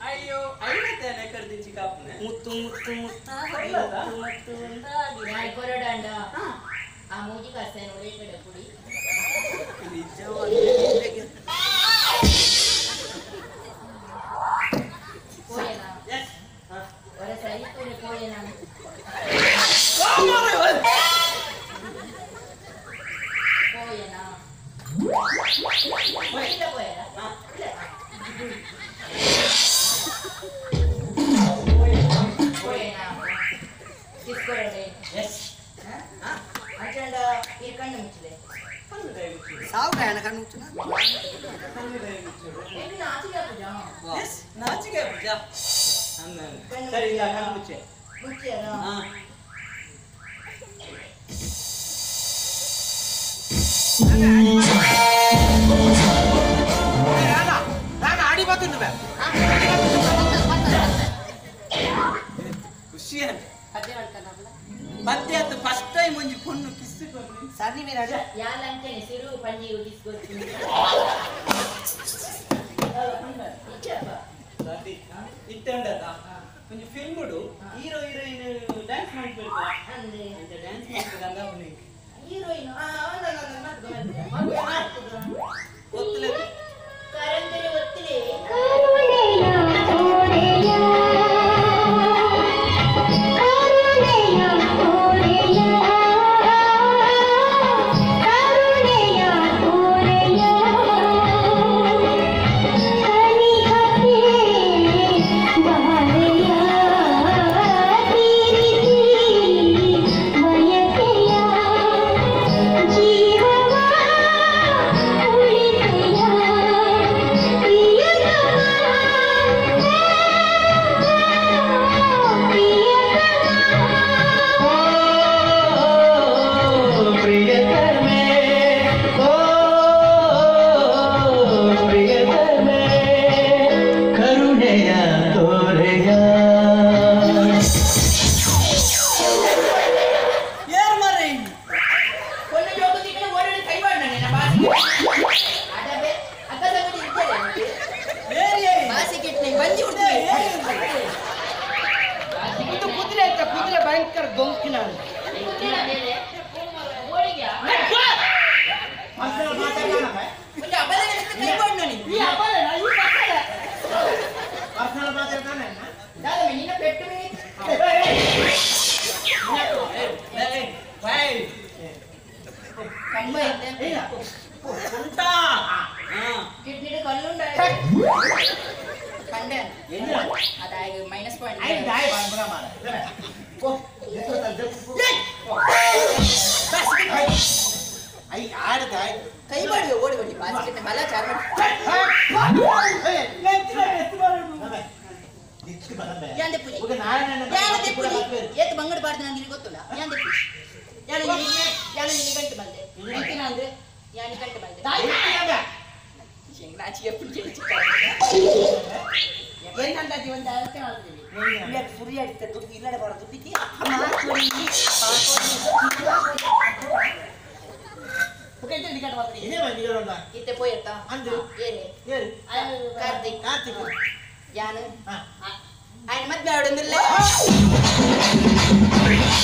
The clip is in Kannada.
ಅಯ್ಯೋ ಐನತೇನೆ ಮುತ್ತು ಮುತ್ತು ಮುತ್ತ ಮುತ್ತು ನಾಯಿ ಕೊರಡಾಂಡ ಆ ಮೂಜಿ ಕಷ್ಟ ನೋಡಿ ಕಡೆ ಕುಡಿ పోయేనా ఒరే సరిపోయి పోయేనా పోయేనా పోయేనా పోయేనా తీసుకోరండి అచ్చండ ఈ కన్ను ముచ్చలే సావు గాయన కన్ను ముచ్చనా ఇది నాచిగా పూజా yes నాచిగా పూజా సరే ఇలా కన్ను ముచ్చే ముచ్చేనా ನಾನು ಆಡಿ ಬರ್ತೇನೆ ಬೇ ಖುಷಿ ಅಂತ ಅದೇ ಮಾಡ್ತಾನಲ್ಲ ಮತ್ತೆ ಅದು ಫಸ್ಟ್ ಟೈಮ್ ಒಂಜಿ ಪೊಣ್ಣು ಕಿಸ್ ಕೊಡ್ರಿ ಸರಿ ಮೇರೆ ಅದ ಯಾಲಂತೆ ಸಿರು ಪಂಜಿ ಉಡಿಸ್ಕೊಳ್ತೀನಿ ಸರಿ ಇತ್ತಂಡದ ಒಂಜಿ ಫಿಲ್ಮ್ ಉಡು ಹೀರೋ ಹೀರೋಯಿನ್ ಡ್ಯಾನ್ಸ್ ಮಾಡ್ಬೇಕು ಅಂದ್ರೆ ಅಂತ ಡ್ಯಾನ್ಸ್ ಮಾಡ್ಬೇಕು ಅಂದ ಅವನಿಗೆ ಹೀರೋಯಿನ್ ಗೊತ್ತಿಲ್ಲ ಕರೆಂದರೆ ಗೊತ್ತಿಲ್ಲ ಮೈನಸ್ ಪಾಯಿಂಟ್ ಕೈ ಮಾಡಿ ಓಡಿ ಬನ್ನಿ ಬಾಸ್ಕೆಟ್ ಬಲ ಚಾರ್ ಯಾಂದೆ ಪೂಜೆ ಯಾಂದೆ ಪೂಜೆ ಏತ್ ಬಂಗಡ ಬಾರ್ದ ನನಗೆ ಗೊತ್ತಿಲ್ಲ ಯಾಂದೆ ಪೂಜೆ ಯಾನು ನಿನ್ನ ಗಂಟೆ ಬಂದೆ ಅಂತಿನ ಅಂದ್ರೆ ಯಾನಿ ಗಂಟೆ ಬಂದೆ ಶಂಕರಾಚಿಗೆ ಪೂಜೆ ಏನಂದಾಜಿ ಒಂದು ಅರ್ಥ ಮಾಡ್ತೀವಿ ಇಲ್ಲೇ ಸುರಿ ಅಡಿತ ದುಡ್ಡು ಇಲ್ಲಡೆ ಬರೋ ದುಡ್ಡಿಗೆ ಇತ್ತೆ ಪೋಯತ್ತ ಕಾರ್ತಿಕ್ ಯಾನು ఆయన మధ్య ఆవిడ